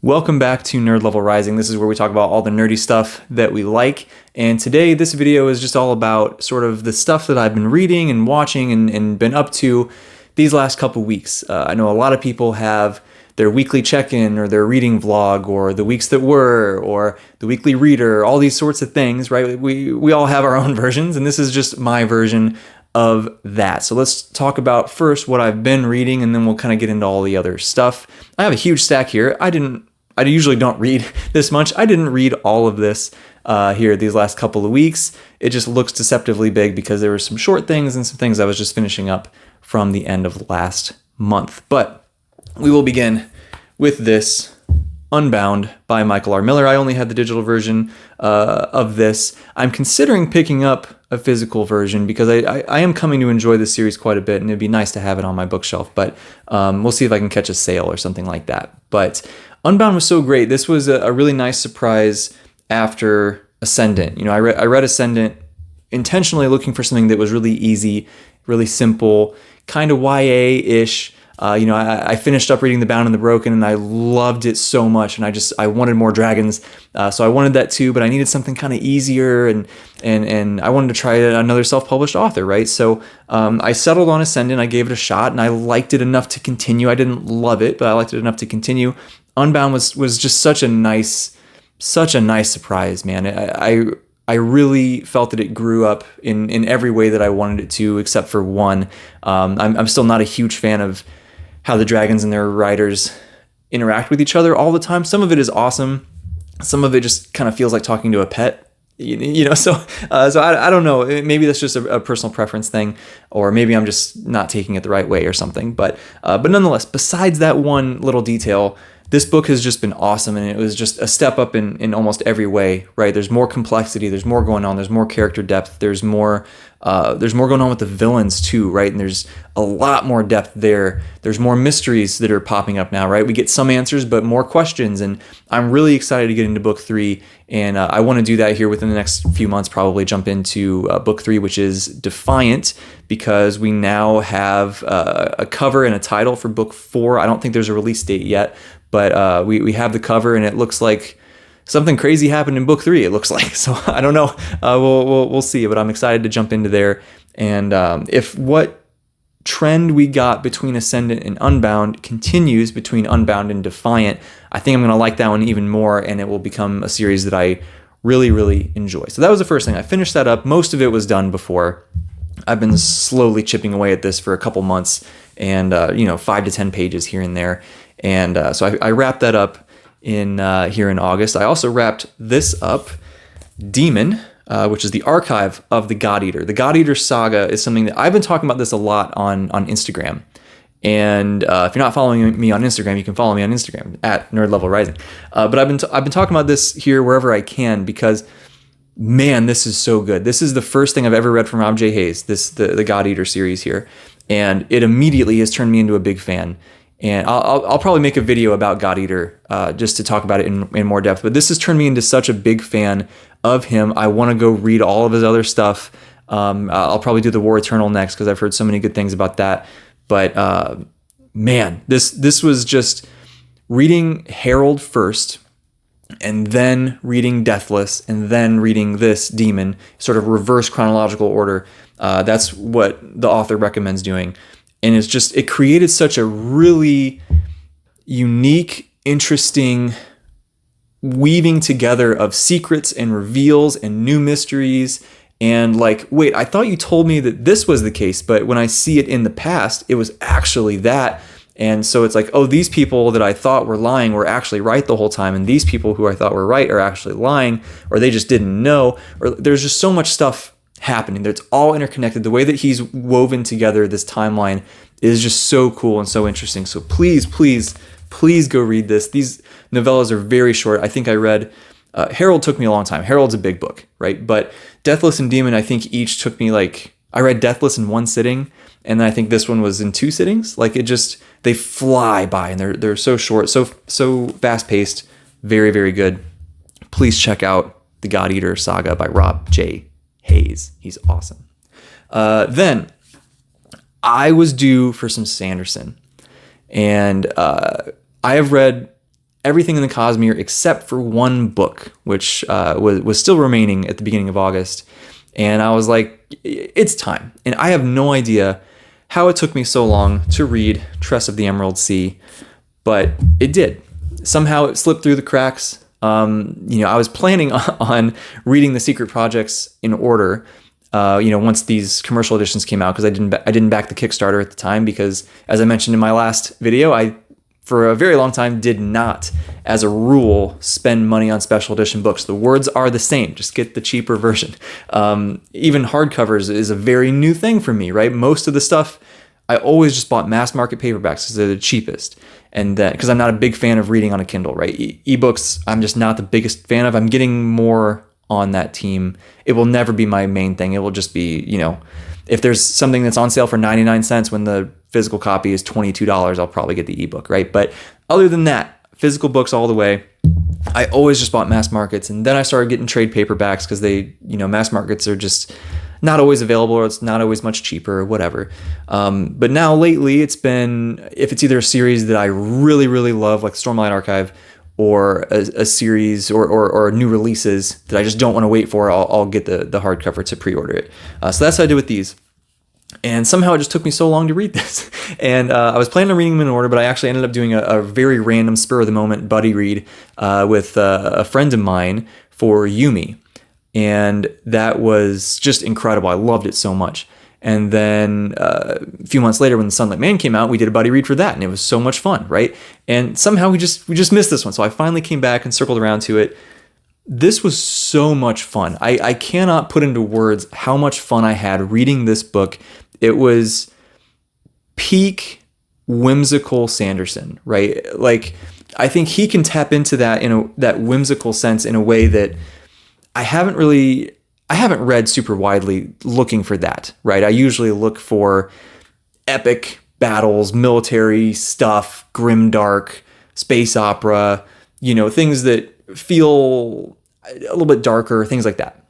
Welcome back to Nerd Level Rising. This is where we talk about all the nerdy stuff that we like. And today, this video is just all about sort of the stuff that I've been reading and watching and been up to these last couple weeks. I know a lot of people have their weekly check-in or their reading vlog or the weeks that were or the weekly reader, all these sorts of things, right? We all have our own versions, and this is just my version of that. So let's talk about first what I've been reading, and then we'll kind of get into all the other stuff. I have a huge stack here. I usually don't read this much. I didn't read all of this here these last couple of weeks. It just looks deceptively big because there were some short things and some things I was just finishing up from the end of last month. But we will begin with this, Unbound by Michael R. Miller. I only had the digital version of this. I'm considering picking up a physical version because I am coming to enjoy this series quite a bit, and it'd be nice to have it on my bookshelf, but we'll see if I can catch a sale or something like that. But Unbound was so great. This was a really nice surprise after Ascendant. You know, I read Ascendant intentionally looking for something that was really easy, really simple, kind of YA-ish. I finished up reading The Bound and the Broken, and I loved it so much, and I wanted more dragons, so I wanted that too, but I needed something kind of easier, and I wanted to try another self-published author, right? So I settled on Ascendant. I gave it a shot, and I liked it enough to continue. I didn't love it, but I liked it enough to continue. Unbound was just such a nice surprise, man. I really felt that it grew up in every way that I wanted it to, except for one. I'm still not a huge fan of how the dragons and their riders interact with each other all the time. Some of it is awesome. Some of it just kind of feels like talking to a pet. So I don't know. Maybe that's just a personal preference thing, or maybe I'm just not taking it the right way or something. But nonetheless, besides that one little detail, this book has just been awesome, and it was just a step up in almost every way, right? There's more complexity, there's more going on, there's more character depth, there's more going on with the villains too, right? And there's a lot more depth there. There's more mysteries that are popping up now, right? We get some answers, but more questions, and I'm really excited to get into book 3, and I want to do that here within the next few months, probably jump into book 3, which is Defiant, because we now have a cover and a title for book 4. I don't think there's a release date yet, but we have the cover, and it looks like something crazy happened in book 3. It looks like, so I don't know. We'll see. But I'm excited to jump into there. And if what trend we got between Ascendant and Unbound continues between Unbound and Defiant, I think I'm going to like that one even more, and it will become a series that I really, really enjoy. So that was the first thing. I finished that up. Most of it was done before. I've been slowly chipping away at this for a couple months, and 5 to 10 pages here and there. And so I wrapped that up here in August. I also wrapped this up, Demon, which is the archive of the God Eater. The God Eater saga is something that I've been talking about this a lot on Instagram. And if you're not following me on Instagram, you can follow me on Instagram at Nerd Level Rising. But I've been talking about this here wherever I can because, man, this is so good. This is the first thing I've ever read from Rob J. Hayes, the God Eater series here, and it immediately has turned me into a big fan. And I'll probably make a video about God Eater just to talk about it in more depth. But this has turned me into such a big fan of him. I want to go read all of his other stuff. I'll probably do The War Eternal next because I've heard so many good things about that. But man, this was just reading Herald first, and then reading Deathless, and then reading this Demon, sort of reverse chronological order. That's what the author recommends doing. And it created such a really unique, interesting weaving together of secrets and reveals and new mysteries. And like, wait, I thought you told me that this was the case, but when I see it in the past, it was actually that. And so it's like, oh, these people that I thought were lying were actually right the whole time. And these people who I thought were right are actually lying, or they just didn't know. Or there's just so much stuff happening. It's all interconnected. The way that he's woven together this timeline is just so cool and so interesting. So please go read this. These novellas are very short. I think I read Herald took me a long time. Herald's a big book, right? But Deathless and Demon, I think each took me I read Deathless in one sitting, and then I think this one was in 2 sittings. They fly by, and they're so short, so fast paced, very, very good. Please check out the God Eater saga by Rob J. Hayes. He's awesome. Then I was due for some Sanderson, and I have read everything in the Cosmere except for one book, which was still remaining at the beginning of August. And I was like, it's time. And I have no idea how it took me so long to read Tress of the Emerald Sea, but it did. Somehow it slipped through the cracks. I was planning on reading the secret projects in order, once these commercial editions came out, because I didn't back the Kickstarter at the time, because as I mentioned in my last video, I for a very long time did not, as a rule, spend money on special edition books. The words are the same, just get the cheaper version. Even hardcovers is a very new thing for me, right? Most of the stuff, I always just bought mass market paperbacks because they're the cheapest. And then, because I'm not a big fan of reading on a Kindle, right? Ebooks, I'm just not the biggest fan of. I'm getting more on that team. It will never be my main thing. It will just be, if there's something that's on sale for 99 cents when the physical copy is $22, I'll probably get the ebook, right? But other than that, physical books all the way. I always just bought mass markets, and then I started getting trade paperbacks because they, mass markets are just not always available, or it's not always much cheaper or whatever. But now lately it's been, if it's either a series that I really, really love, like Stormlight Archive, or a series or new releases that I just don't want to wait for, I'll get the hardcover to pre-order it. So that's what I did with these. And somehow it just took me so long to read this. And I was planning on reading them in order, but I actually ended up doing a very random spur-of-the-moment buddy read with a friend of mine for Yumi. And that was just incredible. I loved it so much. And then a few months later, when The Sunlit Man came out, we did a buddy read for that, and it was so much fun, right? And somehow we just missed this one. So I finally came back and circled around to it. This was so much fun. I cannot put into words how much fun I had reading this book. It was peak whimsical Sanderson, right? Like, I think he can tap into that that whimsical sense in a way that I haven't read super widely looking for that, right? I usually look for epic battles, military stuff, grimdark, space opera, things that feel a little bit darker, things like that.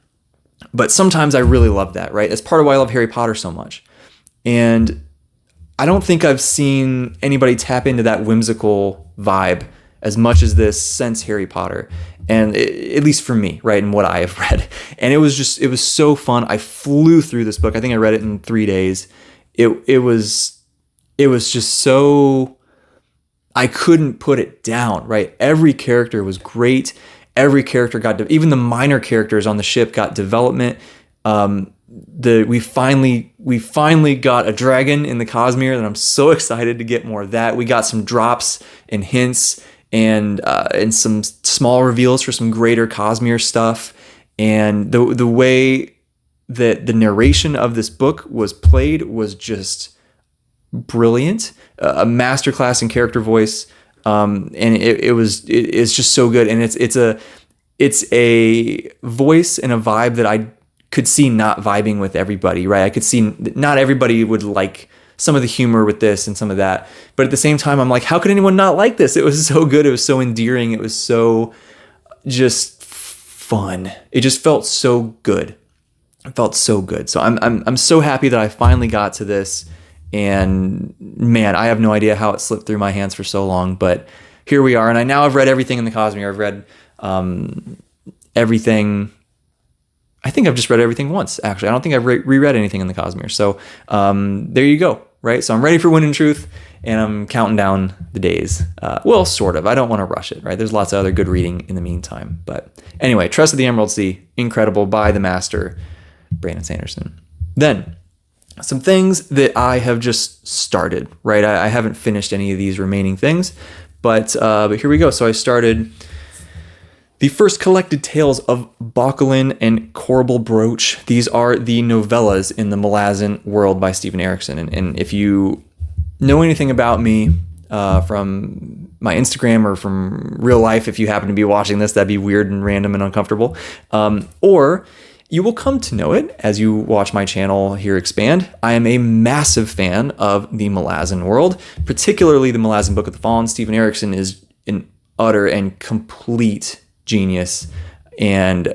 But sometimes I really love that, right? That's part of why I love Harry Potter so much. And I don't think I've seen anybody tap into that whimsical vibe as much as this since Harry Potter. And at least for me, right, and what I have read. And it was so fun. I flew through this book. I think I read it in 3 days. It was just so, I couldn't put it down, right? Every character was great. Every character even the minor characters on the ship got development. We finally got a dragon in the Cosmere, and I'm so excited to get more of that. We got some drops and hints and some small reveals for some greater Cosmere stuff. And the way that the narration of this book was played was just brilliant. A masterclass in character voice. And it's just so good. And it's a voice and a vibe that I could see not vibing with everybody, right? I could see not everybody would like some of the humor with this and some of that. But at the same time, I'm like, how could anyone not like this? It was so good. It was so endearing. It was so just fun. It just felt so good. It felt so good. So I'm so happy that I finally got to this. And man, I have no idea how it slipped through my hands for so long, but here we are. And I've read everything in the Cosmere. I've read everything. I think I've just read everything once, actually. I don't think I've reread anything in the Cosmere. So there you go, right? So I'm ready for Wind and Truth, and I'm counting down the days. Well, sort of. I don't want to rush it, right? There's lots of other good reading in the meantime. But anyway, Tress of the Emerald Sea, incredible, by the master, Brandon Sanderson. Then, some things that I have just started, right? I haven't finished any of these remaining things, but here we go. So I started the first collected tales of Baukelin and Corbel Broach. These are the novellas in the Malazan world by Stephen Erickson. And if you know anything about me from my Instagram or from real life, if you happen to be watching this, that'd be weird and random and uncomfortable. Or you will come to know it as you watch my channel here expand. I am a massive fan of the Malazan world, particularly the Malazan Book of the Fallen. Stephen Erickson is an utter and complete genius. And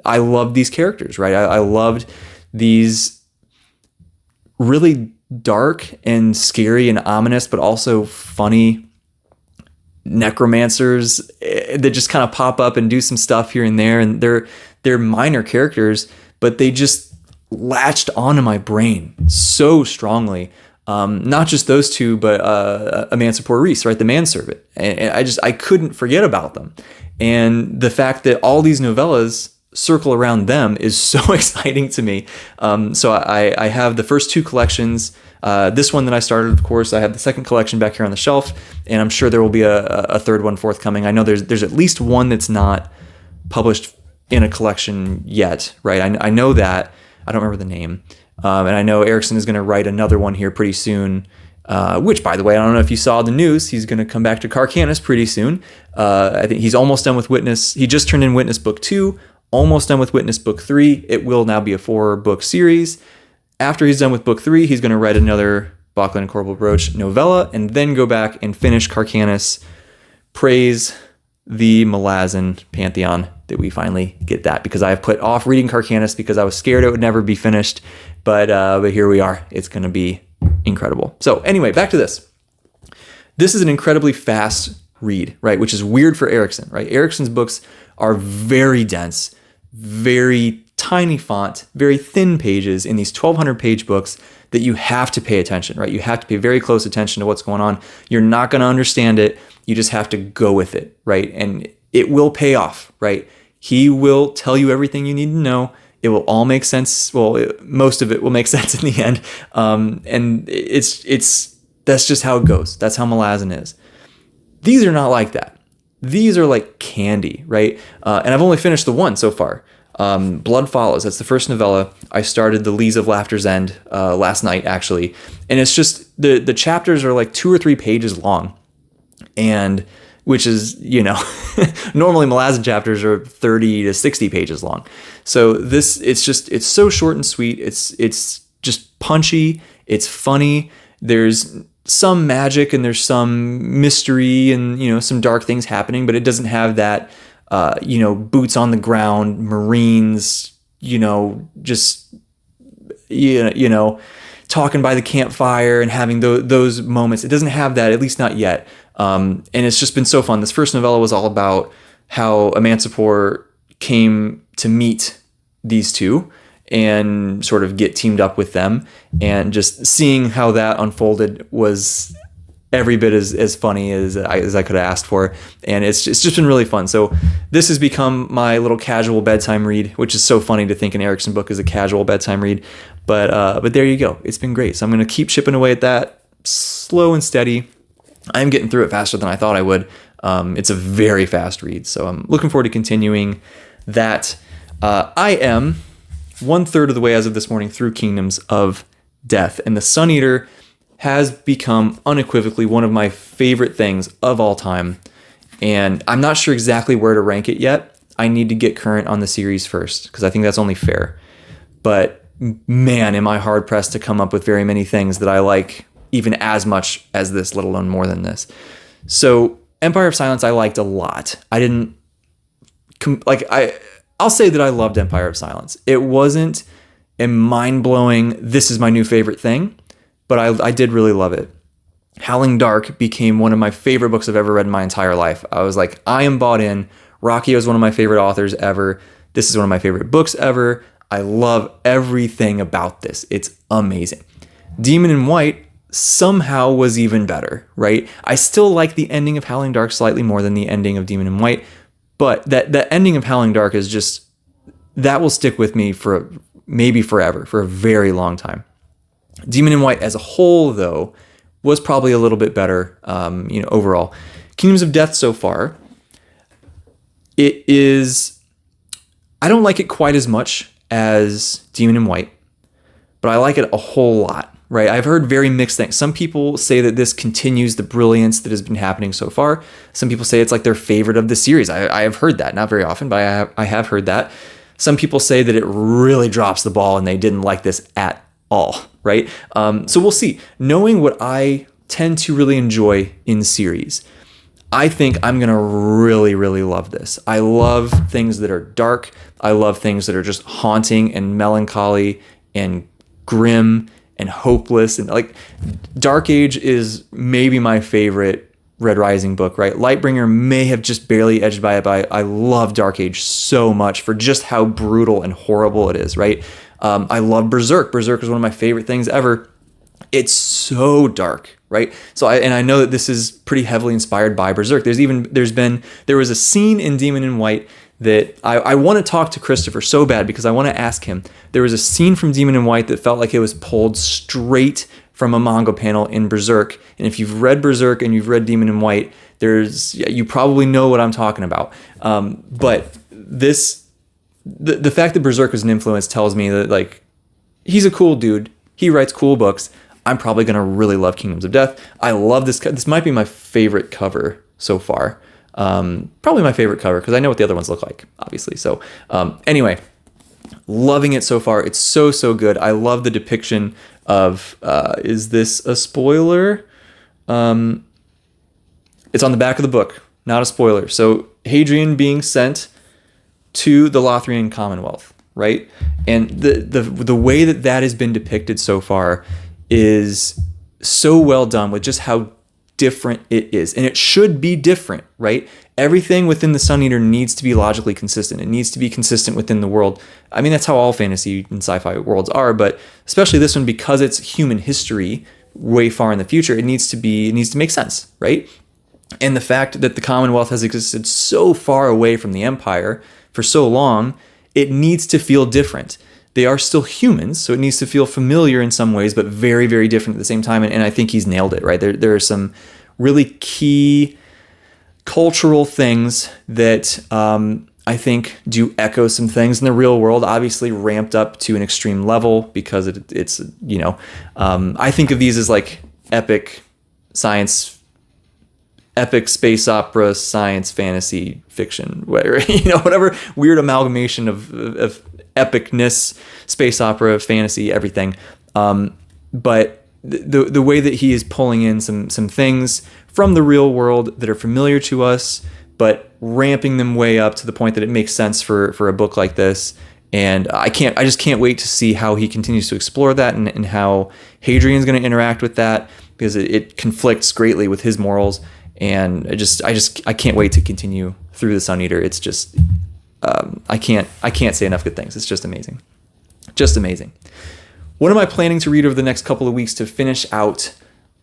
I love these characters, right? I loved these really dark and scary and ominous, but also funny necromancers that just kind of pop up and do some stuff here and there, and they're minor characters, but they just latched onto my brain so strongly. Not just those two, but Emancipor Reese, right, the manservant, and I couldn't forget about them, and the fact that all these novellas circle around them is so exciting to me. So I have the first two collections. This one that I started, of course, I have the second collection back here on the shelf, and I'm sure there will be a third one forthcoming. I know there's at least one that's not published in a collection yet, right? I know that. I don't remember the name. And I know Erickson is going to write another one here pretty soon, which, by the way, I don't know if you saw the news. He's going to come back to Carcanis pretty soon. I think he's almost done with Witness. He just turned in Witness Book 2, almost done with Witness Book 3. It will now be a 4-book series. After he's done with Book 3, he's going to write another Bachland and Corporal Broach novella, and then go back and finish Carcanis. Praise the Malazan Pantheon that we finally get that, because I have put off reading Carcanis because I was scared it would never be finished, but here we are. It's going to be incredible. So anyway, back to this. This is an incredibly fast read, right? Which is weird for Erickson, right? Erickson's books are very dense, very tiny font, very thin pages in these 1,200-page books that you have to pay attention, right? You have to pay very close attention to what's going on. You're not going to understand it. You just have to go with it, right? And it will pay off, right? He will tell you everything you need to know. It will all make sense. Well, most of it will make sense in the end. And that's just how it goes. That's how Malazan is. These are not like that. These are like candy, right? And I've only finished the one so far. Blood Follows. That's the first novella. I started The Lees of Laughter's End last night, actually. And it's just, the chapters are like 2 or 3 pages long. And which is, normally Malazan chapters are 30 to 60 pages long. So it's so short and sweet. It's just punchy. It's funny. There's some magic and there's some mystery and, some dark things happening, but it doesn't have that, boots on the ground, Marines, just, talking by the campfire and having those moments. It doesn't have that, at least not yet. And it's just been so fun. This first novella was all about how Emancipor came to meet these two and sort of get teamed up with them, and just seeing how that unfolded was every bit as funny as I could have asked for. And it's just been really fun. So this has become my little casual bedtime read, which is so funny to think an Erickson book is a casual bedtime read. But there you go. It's been great. So I'm going to keep chipping away at that, slow and steady. I'm getting through it faster than I thought I would. It's a very fast read. So I'm looking forward to continuing that. I am 1/3 of the way as of this morning through Kingdoms of Death. And The Sun Eater has become unequivocally one of my favorite things of all time. And I'm not sure exactly where to rank it yet. I need to get current on the series first, because I think that's only fair. But man, am I hard pressed to come up with very many things that I like even as much as this, let alone more than this. So Empire of Silence I liked a lot. I'll say that I loved Empire of Silence. It wasn't a mind-blowing, this is my new favorite thing, but I did really love it. Howling Dark became one of my favorite books I've ever read in my entire life. I was like, I am bought in. Rockio is one of my favorite authors ever. This is one of my favorite books ever. I love everything about this. It's amazing. Demon in White somehow was even better, right? I still like the ending of Howling Dark slightly more than the ending of Demon in White, but that ending of Howling Dark is just, that will stick with me for maybe forever, for a very long time. Demon in White as a whole, though, was probably a little bit better, overall. Kingdoms of Death so far, it is, I don't like it quite as much as Demon in White, but I like it a whole lot, right? I've heard very mixed things. Some people say that this continues the brilliance that has been happening so far. Some people say it's like their favorite of the series. I have heard that, not very often, but I have heard that. Some people say that it really drops the ball and they didn't like this at all, right? So we'll see. Knowing what I tend to really enjoy in series, I think I'm going to really, really love this. I love things that are dark. I love things that are just haunting and melancholy and grim and hopeless. And like Dark Age is maybe my favorite Red Rising book, right? Lightbringer may have just barely edged by it, but I love Dark Age so much for just how brutal and horrible it is, right? I love Berserk. Berserk is one of my favorite things ever. It's so dark, right? So I know that this is pretty heavily inspired by Berserk. There was a scene in Demon in White that I want to talk to Christopher so bad because I want to ask him. There was a scene from Demon in White that felt like it was pulled straight from a manga panel in Berserk. And if you've read Berserk and you've read Demon in White, you probably know what I'm talking about. But the fact that Berserk was an influence tells me that, like, he's a cool dude. He writes cool books. I'm probably going to really love Kingdoms of Death. I love this. This might be my favorite cover so far. Probably my favorite cover because I know what the other ones look like, obviously. So anyway, loving it so far. It's so, so good. I love the depiction of, is this a spoiler? It's on the back of the book, not a spoiler. So Hadrian being sent to the Lothrian Commonwealth, right? And the way that has been depicted so far is so well done with just how different it is. And it should be different, right? Everything within the Sun Eater needs to be logically consistent. It needs to be consistent within the world. I mean, that's how all fantasy and sci-fi worlds are, but especially this one, because it's human history way far in the future, it needs to make sense, right? And the fact that the Commonwealth has existed so far away from the Empire for so long, it needs to feel different. They are still humans, so it needs to feel familiar in some ways, but very, very different at the same time. And I think he's nailed it, right? There are some really key cultural things that I think do echo some things in the real world, obviously ramped up to an extreme level because it's I think of these as like epic space opera, science, fantasy, fiction, whatever weird amalgamation of epicness, space opera, fantasy, everything. But the way that he is pulling in some things from the real world that are familiar to us, but ramping them way up to the point that it makes sense for a book like this. And I just can't wait to see how he continues to explore that and how Hadrian's going to interact with that, because it conflicts greatly with his morals. And I can't wait to continue through the Sun Eater. It's just, I can't say enough good things. It's just amazing. Just amazing. What am I planning to read over the next couple of weeks to finish out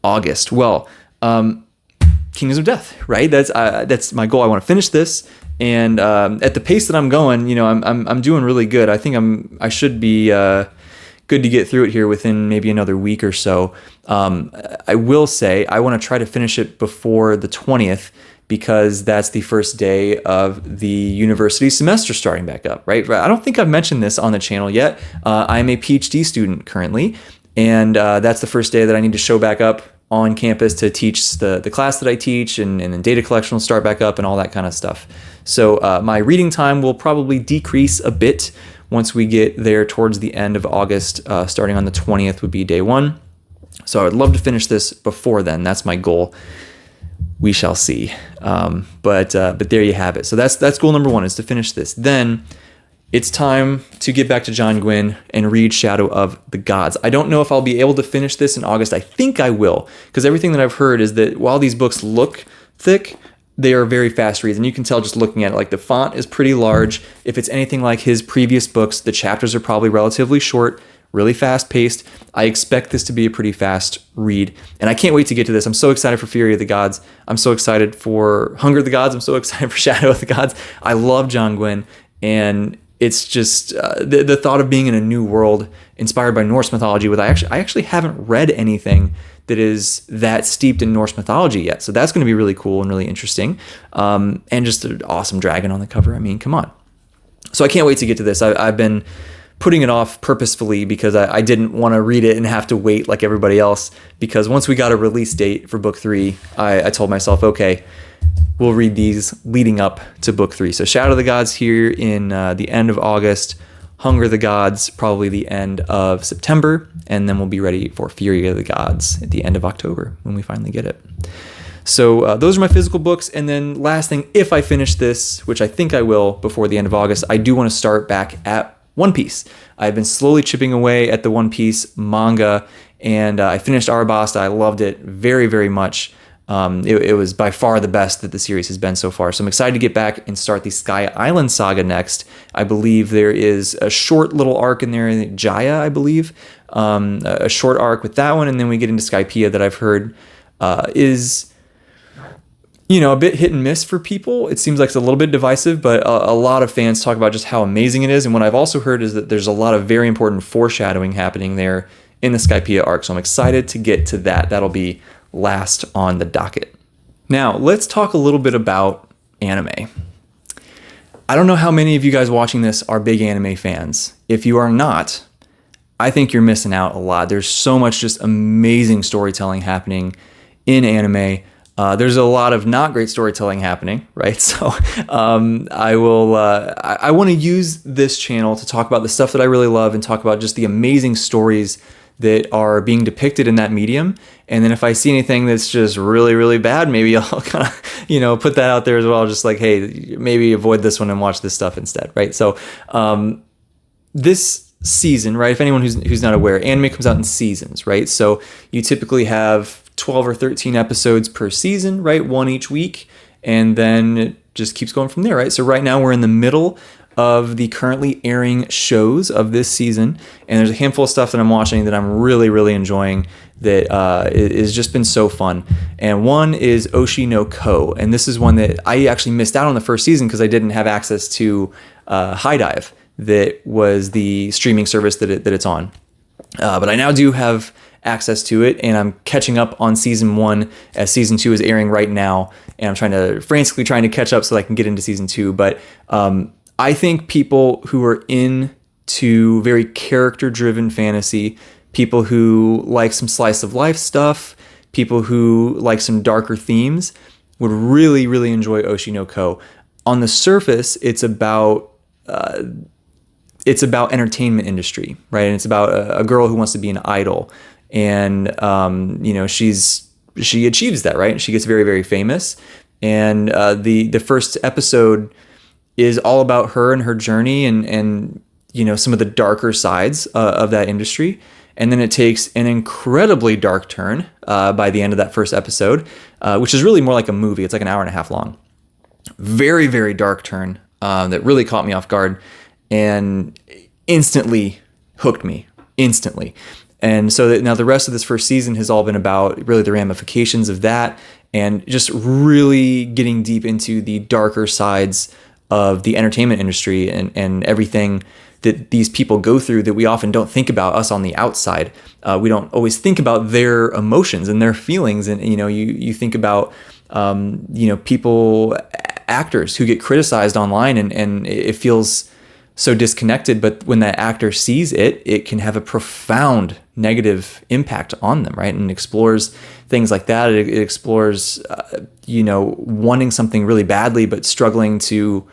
August? Well, Kingdoms of Death, right? That's my goal. I want to finish this, and at the pace that I'm going, I'm doing really good. I think I should be good to get through it here within maybe another week or so. I will say I want to try to finish it before the 20th, because that's the first day of the university semester starting back up, right? I don't think I've mentioned this on the channel yet. I'm a PhD student currently, and that's the first day that I need to show back up on campus to teach the class that I teach, and then data collection will start back up and all that kind of stuff. So my reading time will probably decrease a bit once we get there towards the end of August. Starting on the 20th would be day one. So I would love to finish this before then. That's my goal. We shall see. But there you have it. So that's goal number one, is to finish this. Then it's time to get back to John Gwynne and read Shadow of the Gods. I don't know if I'll be able to finish this in August. I think I will, because everything that I've heard is that while these books look thick, they are very fast reads. And you can tell just looking at it, like the font is pretty large. If it's anything like his previous books, the chapters are probably relatively short, really fast paced. I expect this to be a pretty fast read, and I can't wait to get to this. I'm so excited for Fury of the Gods. I'm so excited for Hunger of the Gods. I'm so excited for Shadow of the Gods. I love John Gwynne, and it's just the thought of being in a new world inspired by Norse mythology. I actually haven't read anything that is that steeped in Norse mythology yet, so that's going to be really cool and really interesting. And just an awesome dragon on the cover. I mean, come on. So I can't wait to get to this. I've been putting it off purposefully because I didn't want to read it and have to wait like everybody else, because once we got a release date for book 3, I told myself, okay, we'll read these leading up to book 3. So Shadow of the Gods here in the end of August, Hunger of the Gods probably the end of September, and then we'll be ready for Fury of the Gods at the end of October when we finally get it. So those are my physical books. And then last thing, if I finish this, which I think I will before the end of August, I do want to start back at One Piece. I've been slowly chipping away at the One Piece manga, and I finished Arabasta. I loved it very, very much. It was by far the best that the series has been so far. So I'm excited to get back and start the Sky Island saga next. I believe there is a short little arc in there, Jaya, I believe, a short arc with that one, and then we get into Skypiea that I've heard is, a bit hit and miss for people. It seems like it's a little bit divisive, but a lot of fans talk about just how amazing it is. And what I've also heard is that there's a lot of very important foreshadowing happening there in the Skypiea arc. So I'm excited to get to that. That'll be last on the docket. Now, let's talk a little bit about anime. I don't know how many of you guys watching this are big anime fans. If you are not, I think you're missing out a lot. There's so much just amazing storytelling happening in anime. There's a lot of not great storytelling happening, right? So I want to use this channel to talk about the stuff that I really love and talk about just the amazing stories that are being depicted in that medium. And then if I see anything that's just really, really bad, maybe I'll kind of, put that out there as well. Just like, hey, maybe avoid this one and watch this stuff instead, right? So this season, right? If anyone who's not aware, anime comes out in seasons, right? So you typically have 12 or 13 episodes per season, right? One each week. And then it just keeps going from there, right? So right now we're in the middle of the currently airing shows of this season. And there's a handful of stuff that I'm watching that I'm really, really enjoying that has just been so fun. And one is Oshi no Ko. And this is one that I actually missed out on the first season because I didn't have access to High Dive, that was the streaming service that it's on. But I now do have access to it, and I'm catching up on season 1 as season 2 is airing right now. And I'm frantically trying to catch up so that I can get into season 2. But I think people who are into very character-driven fantasy, people who like some slice of life stuff, people who like some darker themes would really, really enjoy Oshi no Ko. On the surface, it's about entertainment industry, right? And it's about a girl who wants to be an idol, and she achieves that, right? And she gets very, very famous. And the first episode is all about her and her journey and some of the darker sides of that industry. And then it takes an incredibly dark turn by the end of that first episode, which is really more like a movie. It's like an hour and a half long. Very, very dark turn that really caught me off guard and instantly hooked me, instantly. And so now the rest of this first season has all been about really the ramifications of that and just really getting deep into the darker sides of the entertainment industry and everything that these people go through that we often don't think about, us on the outside. We don't always think about their emotions and their feelings. And, you think about, people, actors who get criticized online and it feels so disconnected, but when that actor sees it, it can have a profound negative impact on them, right? And explores things like that. It explores, wanting something really badly, but struggling to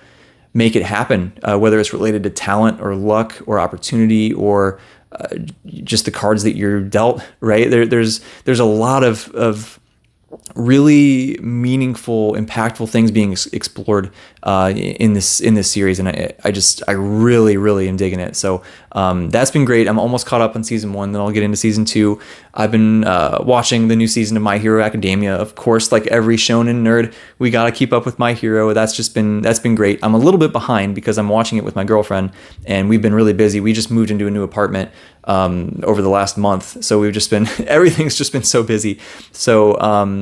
make it happen, whether it's related to talent or luck or opportunity or just the cards that you're dealt, right? There's a lot of really meaningful, impactful things being explored in this series, and I really, really am digging it. So that's been great. I'm almost caught up on season 1. Then I'll get into season 2. I've been watching the new season of My Hero Academia. Of course, like every shonen nerd, we got to keep up with My Hero. That's been great. I'm a little bit behind because I'm watching it with my girlfriend, and we've been really busy. We just moved into a new apartment over the last month, so we've just been everything's just been so busy. So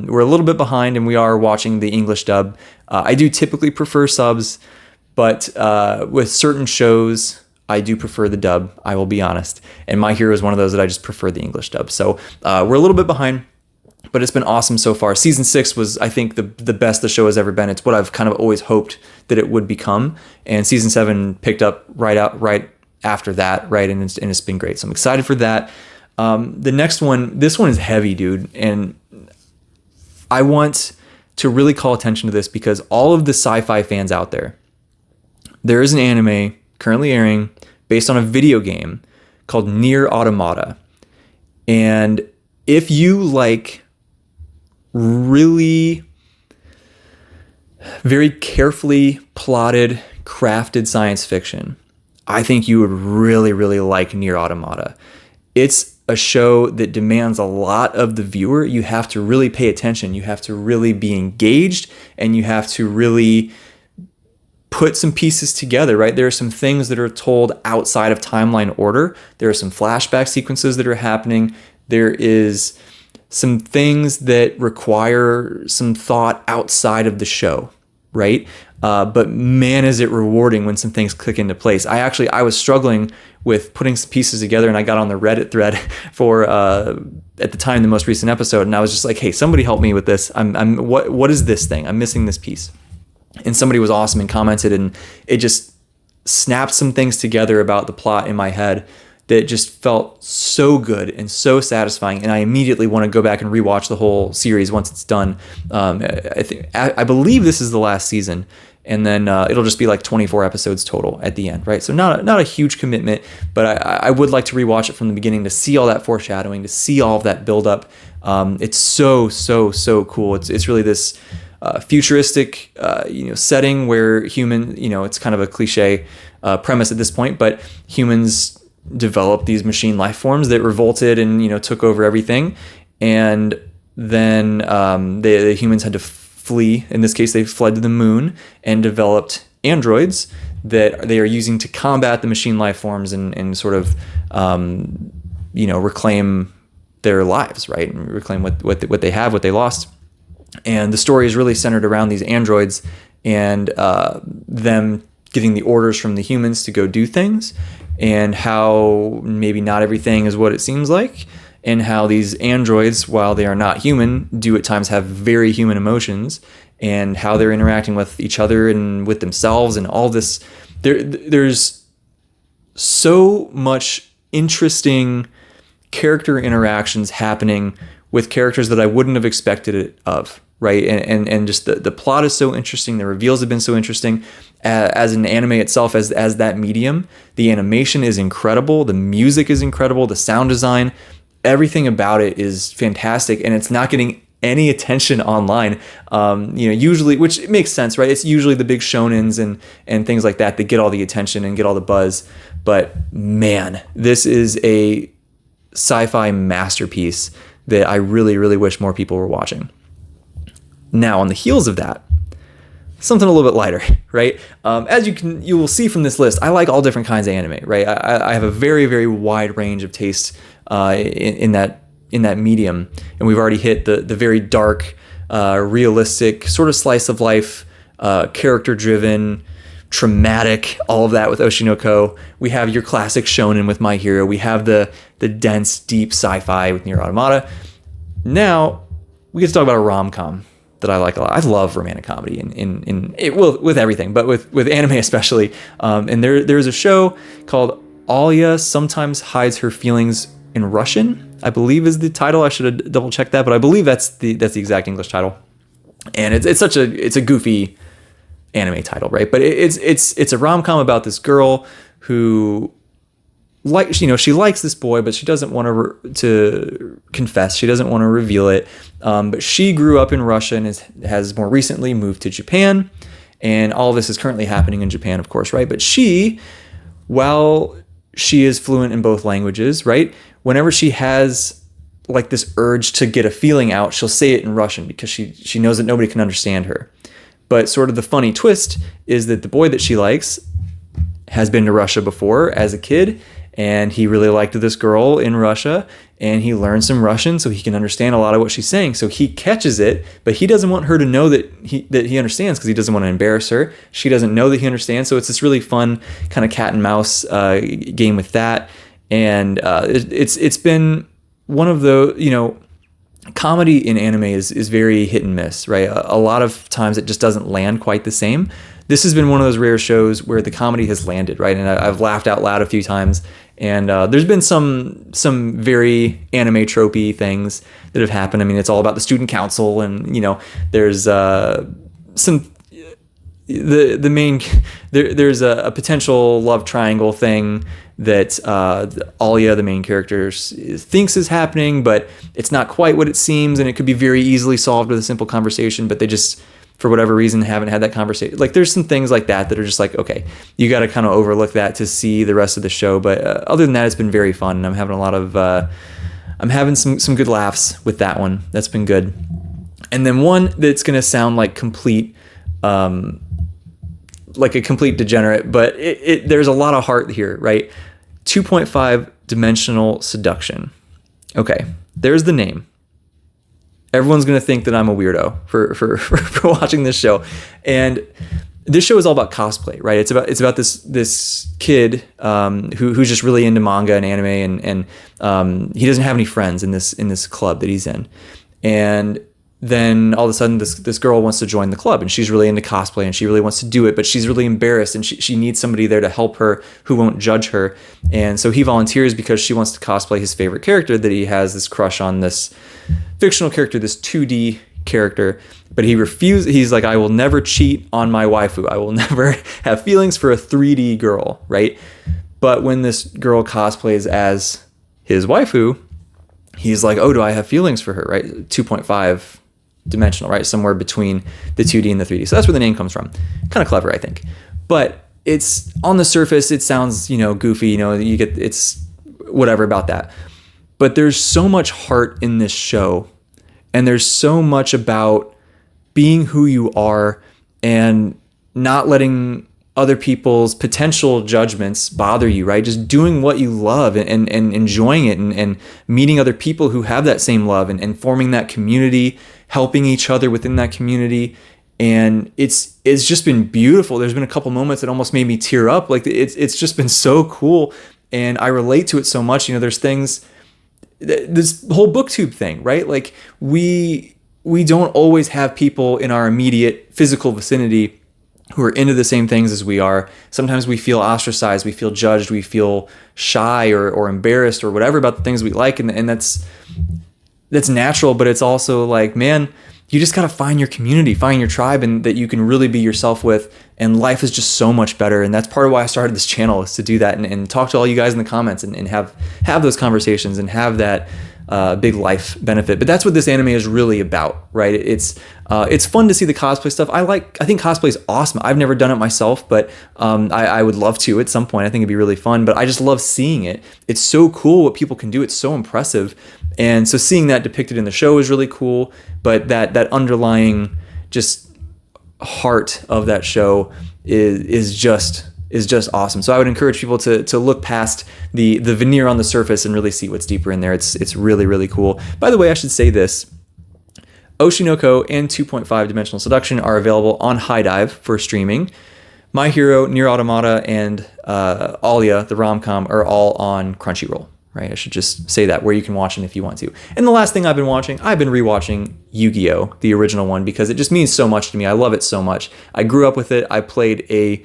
we're a little bit behind, and we are watching the English dub. I do typically prefer subs, but with certain shows, I do prefer the dub, I will be honest. And My Hero is one of those that I just prefer the English dub. So we're a little bit behind, but it's been awesome so far. Season 6 was, I think, the best the show has ever been. It's what I've kind of always hoped that it would become. And season 7 picked up right after that, right? And it's been great. So I'm excited for that. The next one, this one is heavy, dude. And I want to really call attention to this because all of the sci-fi fans out there, there is an anime currently airing based on a video game called Nier Automata. And if you like really very carefully plotted, crafted science fiction, I think you would really, really like Nier Automata. It's a show that demands a lot of the viewer. You have to really pay attention. You have to really be engaged, and you have to really put some pieces together, right? There are some things that are told outside of timeline order. There are some flashback sequences that are happening. There is some things that require some thought outside of the show, right? But man, is it rewarding when some things click into place. I was struggling with putting some pieces together, and I got on the Reddit thread for at the time the most recent episode, and I was just like, hey, somebody help me with this. What is this thing? I'm missing this piece. And somebody was awesome and commented, and it just snapped some things together about the plot in my head that just felt so good and so satisfying. And I immediately want to go back and rewatch the whole series once it's done. I believe this is the last season, and then it'll just be like 24 episodes total at the end, right? So not a huge commitment, but I would like to rewatch it from the beginning to see all that foreshadowing, to see all of that buildup. It's so cool. It's really this futuristic setting where it's kind of a cliche premise at this point, but humans developed these machine life forms that revolted and took over everything, and then the humans had to flee. In this case, they fled to the moon and developed androids that they are using to combat the machine life forms and sort of reclaim their lives, right? And reclaim what they have, what they lost. And the story is really centered around these androids and them getting the orders from the humans to go do things, and how maybe not everything is what it seems like, and how these androids, while they are not human, do at times have very human emotions, and how they're interacting with each other and with themselves and all this. There's so much interesting character interactions happening with characters that I wouldn't have expected it of, right? And just the plot is so interesting. The reveals have been so interesting. As an anime itself, as that medium, the animation is incredible. The music is incredible. The sound design, everything about it is fantastic, and it's not getting any attention online. Usually, which makes sense, right? It's usually the big shonens and things like that get all the attention and get all the buzz. But man, this is a sci-fi masterpiece that I really, really wish more people were watching. Now, on the heels of that, something a little bit lighter, right? As you will see from this list, I like all different kinds of anime, right? I have a very, very wide range of taste in that medium, and we've already hit the very dark, realistic sort of slice of life, character-driven, traumatic, all of that with Oshinoko. We have your classic shonen with My Hero. We have the dense, deep sci-fi with Nier Automata. Now we get to talk about a rom-com that I like a lot. I love romantic comedy with everything, but with anime especially. And there's a show called Alya Sometimes Hides Her Feelings in Russian, I believe is the title. I should have double checked that, but I believe that's the exact English title. And it's a goofy anime title, right? But it's a rom-com about this girl who she likes this boy, but she doesn't want to confess. She doesn't want to reveal it. But she grew up in Russia and has more recently moved to Japan, and all of this is currently happening in Japan, of course, right? But while she is fluent in both languages, right? Whenever she has like this urge to get a feeling out, she'll say it in Russian because she knows that nobody can understand her. But sort of the funny twist is that the boy that she likes has been to Russia before as a kid, and he really liked this girl in Russia, and he learned some Russian so he can understand a lot of what she's saying. So he catches it, but he doesn't want her to know that he understands because he doesn't want to embarrass her. She doesn't know that he understands. So it's this really fun kind of cat and mouse game with that. And it's been one of the, comedy in anime is very hit and miss, right? A lot of times it just doesn't land quite the same. This has been one of those rare shows where the comedy has landed, right? And I've laughed out loud a few times. And there's been some very anime tropey things that have happened. I mean, it's all about the student council, and there's some the main there's a potential love triangle thing that Alya, the main character, thinks is happening, but it's not quite what it seems, and it could be very easily solved with a simple conversation, but they just, for whatever reason, haven't had that conversation. Like, there's some things like that are just like, okay, you got to kind of overlook that to see the rest of the show. But other than that, it's been very fun, and I'm having a lot of I'm having some good laughs with that one. That's been good. And then one that's going to sound like like a complete degenerate, but there's a lot of heart here, right? 2.5 dimensional seduction. Okay, there's the name. Everyone's going to think that I'm a weirdo for watching this show. And this show is all about cosplay, right? It's about this kid who's just really into manga and anime, and he doesn't have any friends in this club that he's in. And then all of a sudden this girl wants to join the club, and she's really into cosplay and she really wants to do it, but she's really embarrassed, and she needs somebody there to help her who won't judge her. And so he volunteers because she wants to cosplay his favorite character that he has this crush on, this fictional character, this 2D character. But he refuses. He's like, I will never cheat on my waifu. I will never have feelings for a 3D girl, right? But when this girl cosplays as his waifu, he's like, oh, do I have feelings for her, right? 2.5 dimensional, right? Somewhere between the 2D and the 3D. So that's where the name comes from. Kind of clever, I think. But it's on the surface, it sounds, goofy, you get, it's whatever about that. But there's so much heart in this show, and there's so much about being who you are and not letting other people's potential judgments bother you, right? Just doing what you love and enjoying it, and meeting other people who have that same love, and forming that community, helping each other within that community. And it's just been beautiful. There's been a couple moments that almost made me tear up. Like it's just been so cool, and I relate to it so much. There's things, this whole booktube thing, right? Like we don't always have people in our immediate physical vicinity who are into the same things as we are. Sometimes we feel ostracized, we feel judged, we feel shy or embarrassed or whatever about the things we like, and that's natural. But it's also like, man, you just got to find your community, find your tribe, and that you can really be yourself with, and life is just so much better. And that's part of why I started this channel, is to do that and talk to all you guys in the comments and have those conversations and have that big life benefit. But that's what this anime is really about, right? It's fun to see the cosplay stuff. I think cosplay is awesome. I've never done it myself, but I would love to at some point. I think it'd be really fun, but I just love seeing it. It's so cool what people can do. It's so impressive. And so seeing that depicted in the show is really cool, but that underlying just heart of that show is just awesome. So I would encourage people to look past the veneer on the surface and really see what's deeper in there. It's really, really cool. By the way, I should say this: Oshinoko and 2.5 Dimensional Seduction are available on High Dive for streaming. My Hero, Nier Automata, and Alia, the rom-com, are all on Crunchyroll. Right? I should just say that, where you can watch it if you want to. And the last thing I've been rewatching Yu-Gi-Oh!, the original one, because it just means so much to me. I love it so much. I grew up with it. I played a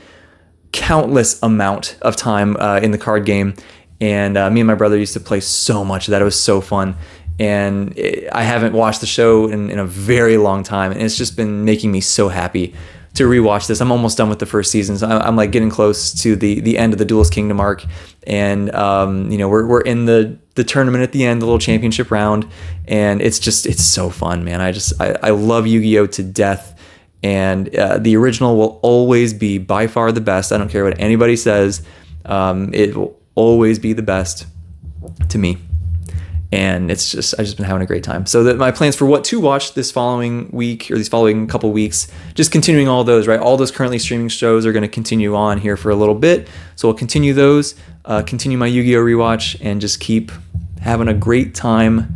countless amount of time in the card game, and me and my brother used to play so much of that. It was so fun. And I haven't watched the show in a very long time, and it's just been making me so happy to rewatch this. I'm almost done with the first season, so I'm like getting close to the end of the Duelist Kingdom arc, and we're in the tournament at the end, the little championship round, and it's so fun, man. I love Yu-Gi-Oh! To death, and the original will always be by far the best. I don't care what anybody says. It will always be the best to me. And I've just been having a great time. So my plans for what to watch this following week, or these following couple weeks, just continuing all those, right? All those currently streaming shows are going to continue on here for a little bit. So I'll continue those, continue my Yu-Gi-Oh! Rewatch, and just keep having a great time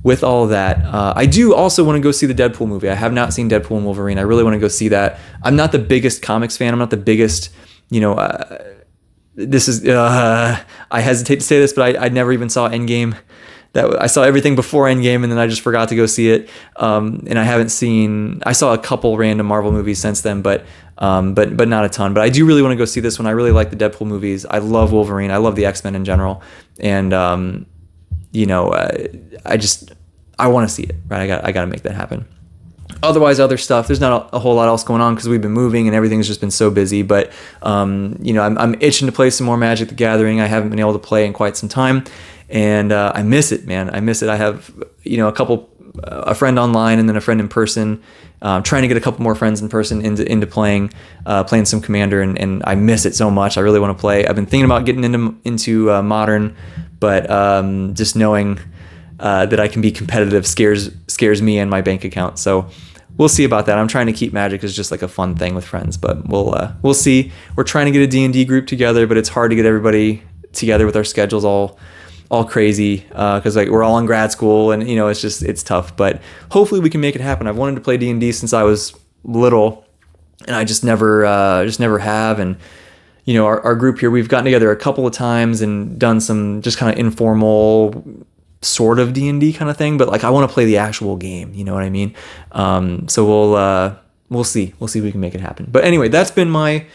with all of that. I do also want to go see the Deadpool movie. I have not seen Deadpool and Wolverine. I really want to go see that. I'm not the biggest comics fan. I'm not the biggest, this is, I hesitate to say this, but I never even saw Endgame. I saw everything before Endgame, and then I just forgot to go see it. And I saw a couple random Marvel movies since then, but not a ton. But I do really want to go see this one. I really like the Deadpool movies. I love Wolverine. I love the X-Men in general. And, I want to see it, right? I got to make that happen. Otherwise, other stuff, there's not a whole lot else going on because we've been moving and everything's just been so busy. But, I'm itching to play some more Magic the Gathering. I haven't been able to play in quite some time. And I miss it, man. I miss it. I have, a friend online and then a friend in person. Trying to get a couple more friends in person into playing some Commander, and I miss it so much. I really want to play. I've been thinking about getting into Modern, but just knowing that I can be competitive scares me and my bank account. So we'll see about that. I'm trying to keep Magic as just like a fun thing with friends, but we'll see. We're trying to get a D&D group together, but it's hard to get everybody together with our schedules all crazy because like we're all in grad school, and it's tough. But hopefully we can make it happen. I've wanted to play D&D since I was little, and I just never have. And our group here, we've gotten together a couple of times and done some just kind of informal sort of D&D kind of thing, but like I want to play the actual game, you know what I mean? So we'll see if we can make it happen. But anyway, that's been my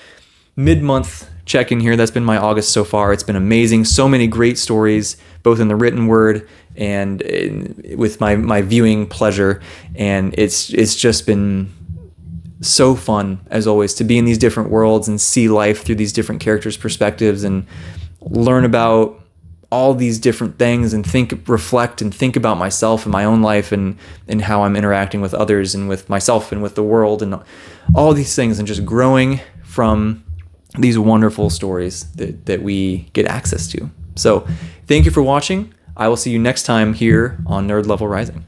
mid-month check-in here. That's been my August so far. It's been amazing. So many great stories, both in the written word and with my viewing pleasure. And it's just been so fun, as always, to be in these different worlds and see life through these different characters' perspectives and learn about all these different things and reflect and think about myself and my own life and how I'm interacting with others and with myself and with the world and all these things, and just growing from these wonderful stories that we get access to. So thank you for watching. I will see you next time here on Nerd Level Rising.